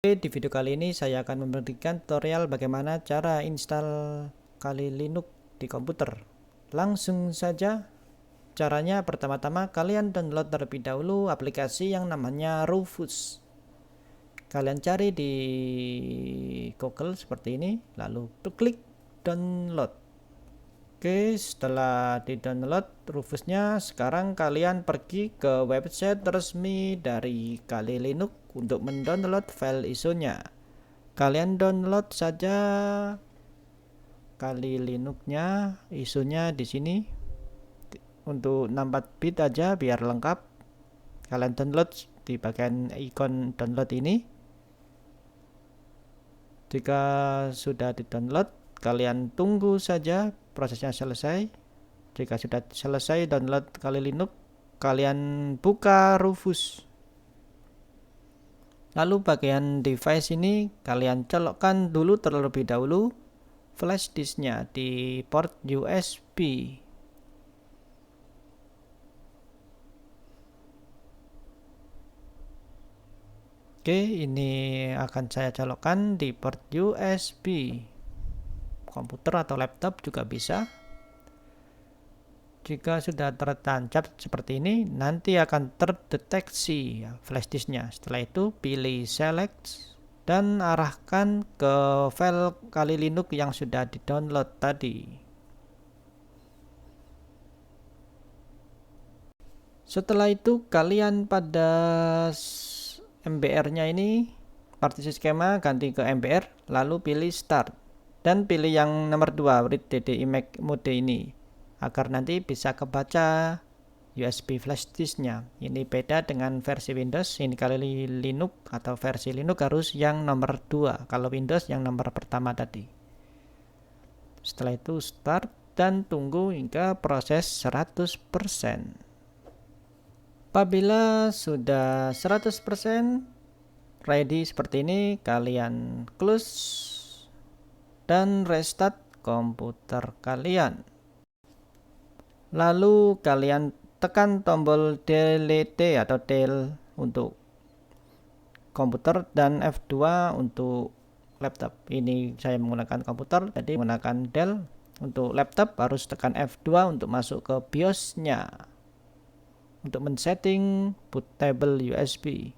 Di video kali ini saya akan memberikan tutorial bagaimana cara install Kali Linux di komputer. Langsung saja, caranya pertama-tama kalian download terlebih dahulu aplikasi yang namanya Rufus. Kalian cari di Google seperti ini, lalu klik download. Oke, setelah di-download Rufusnya, sekarang kalian pergi ke website resmi dari Kali Linux untuk mendownload file ISO-nya. Kalian download saja Kali Linux-nya, ISO-nya di sini. Untuk 64 bit aja biar lengkap. Kalian download di bagian ikon download ini. Jika sudah di-download, kalian tunggu saja prosesnya selesai. Jika sudah selesai download Kali Linux, kalian buka Rufus. Lalu bagian device ini kalian colokkan dulu terlebih dahulu flash disknya di port USB. Oke, ini akan saya colokkan di port USB. Komputer atau laptop juga bisa. Jika sudah tertancap seperti ini, nanti akan terdeteksi flash disknya. Setelah itu pilih select dan arahkan ke file Kali Linux yang sudah di-download tadi. Setelah itu kalian pada MBR-nya ini, partisi skema ganti ke MBR, lalu pilih start dan pilih yang nomor 2 read DD image mode ini agar nanti bisa kebaca USB flash disknya. Ini beda dengan versi Windows. Ini Kali Linux atau versi Linux harus yang nomor 2, kalau Windows yang nomor pertama tadi. Setelah itu start dan tunggu hingga proses 100%. Apabila sudah 100% ready seperti ini, kalian close dan restart komputer kalian. Lalu kalian tekan tombol delete atau del untuk komputer dan F2 untuk laptop. Ini saya menggunakan komputer, jadi menggunakan del. Untuk laptop harus tekan F2 untuk masuk ke BIOS-nya. Untuk men-setting bootable USB.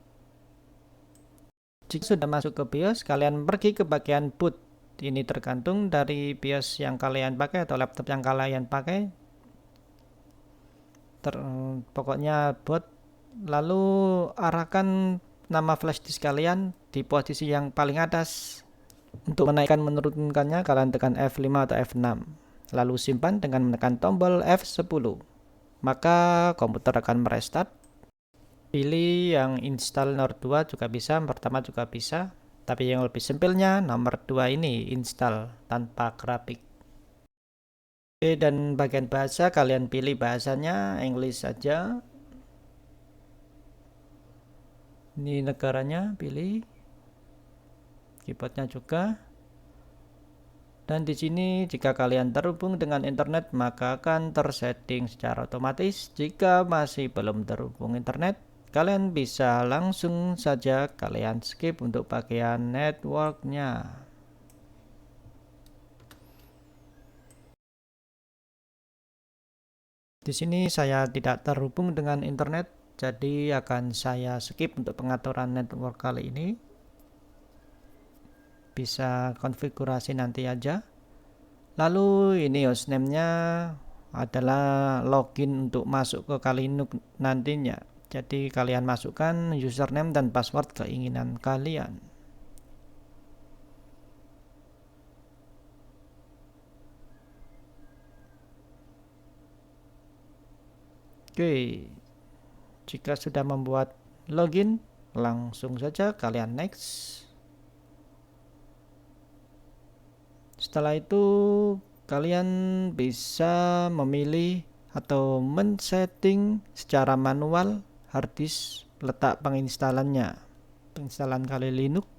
Jika sudah masuk ke BIOS, kalian pergi ke bagian boot. Ini tergantung dari BIOS yang kalian pakai atau laptop yang kalian pakai. Pokoknya boot. Lalu arahkan nama flash disk kalian di posisi yang paling atas. Untuk menaikkan menurunkannya, kalian tekan F5 atau F6. Lalu simpan dengan menekan tombol F10. Maka komputer akan merestart. Pilih yang install nomor 2 juga bisa, pertama juga bisa. Tapi yang lebih simpelnya nomor 2 ini install tanpa grafik. Oke, dan bagian bahasa kalian pilih bahasanya English saja. Ini negaranya pilih. Keyboardnya juga. Dan di sini jika kalian terhubung dengan internet maka akan tersetting secara otomatis. Jika masih belum terhubung internet, kalian bisa langsung saja kalian skip untuk bagian networknya. Di sini saya tidak terhubung dengan internet, jadi akan saya skip untuk pengaturan network kali ini. Bisa konfigurasi nanti aja. Lalu ini hostname-nya adalah login untuk masuk ke Kali Linux nantinya. Jadi kalian masukkan username dan password keinginan kalian. Oke, jika sudah membuat login, langsung saja kalian next. Setelah itu kalian bisa memilih atau men-setting secara manual hard disk letak penginstalannya. Penginstalan Kali Linux,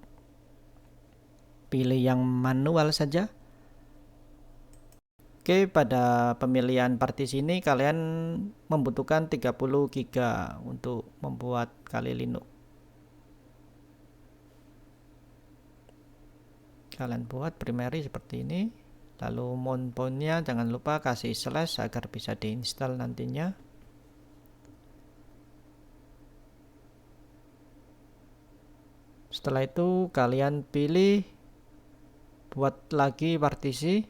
pilih yang manual saja. Oke, pada pemilihan partisi ini kalian membutuhkan 30 GB untuk membuat Kali Linux. Kalian buat primary seperti ini. Lalu mount point-nya jangan lupa kasih slash agar bisa diinstal nantinya. Setelah itu kalian pilih buat lagi partisi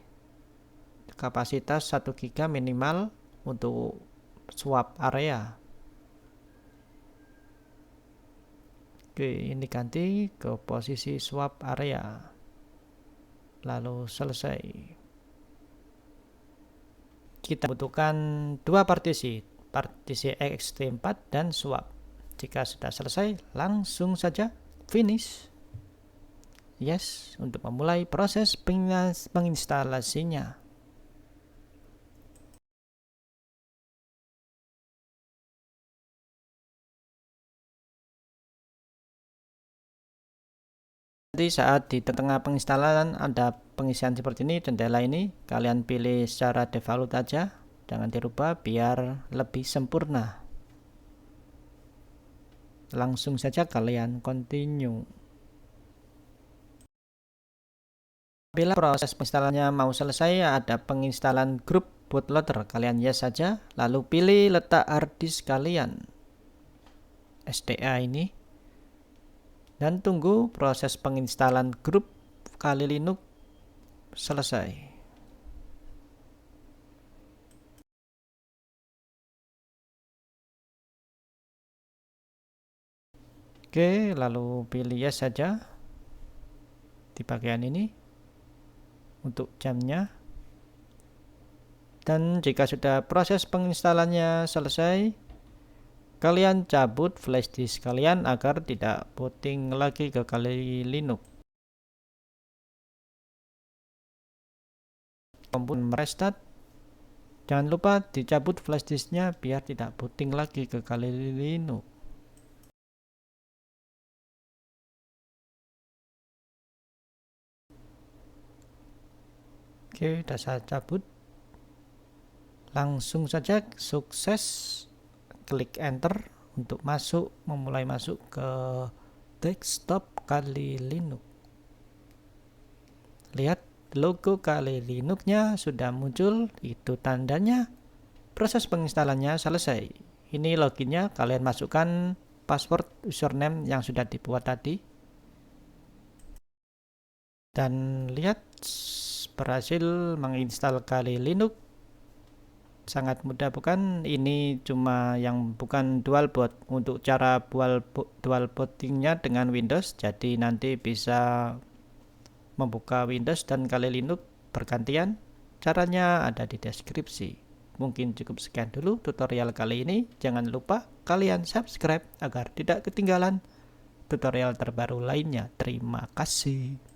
kapasitas 1 GB minimal untuk swap area. Oke, ini ganti ke posisi swap area. Lalu selesai. Kita butuhkan 2 partisi ext4 dan swap. Jika sudah selesai, langsung saja finish. Yes, untuk memulai proses penginstalasinya. Nanti saat di tengah penginstalan ada pengisian seperti ini, jendela ini, kalian pilih secara default aja, jangan dirubah biar lebih sempurna. Langsung saja kalian continue. Bila proses penginstalannya mau selesai, ada penginstalan grup bootloader, kalian yes saja, lalu pilih letak harddisk kalian, SDA ini, dan tunggu proses penginstalan grup Kali Linux selesai. Oke, lalu pilih yes saja di bagian ini untuk jamnya. Dan jika sudah proses penginstalannya selesai, kalian cabut flash disk kalian agar tidak booting lagi ke Kali Linux. Komputer merestart, jangan lupa dicabut flash disknya biar tidak booting lagi ke Kali Linux. Oke, sudah saya cabut. Langsung saja sukses klik enter untuk memulai masuk ke desktop Kali Linux. Lihat logo Kali Linux-nya sudah muncul, itu tandanya proses penginstalannya selesai. Ini loginnya, kalian masukkan password username yang sudah dibuat tadi. Dan lihat berhasil menginstal Kali Linux. Sangat mudah bukan? Ini cuma yang bukan dual boot. Untuk cara dual bootingnya dengan Windows, jadi nanti bisa membuka Windows dan Kali Linux bergantian. Caranya ada di deskripsi. Mungkin cukup sekian dulu tutorial kali ini. Jangan lupa kalian subscribe agar tidak ketinggalan tutorial terbaru lainnya. Terima kasih.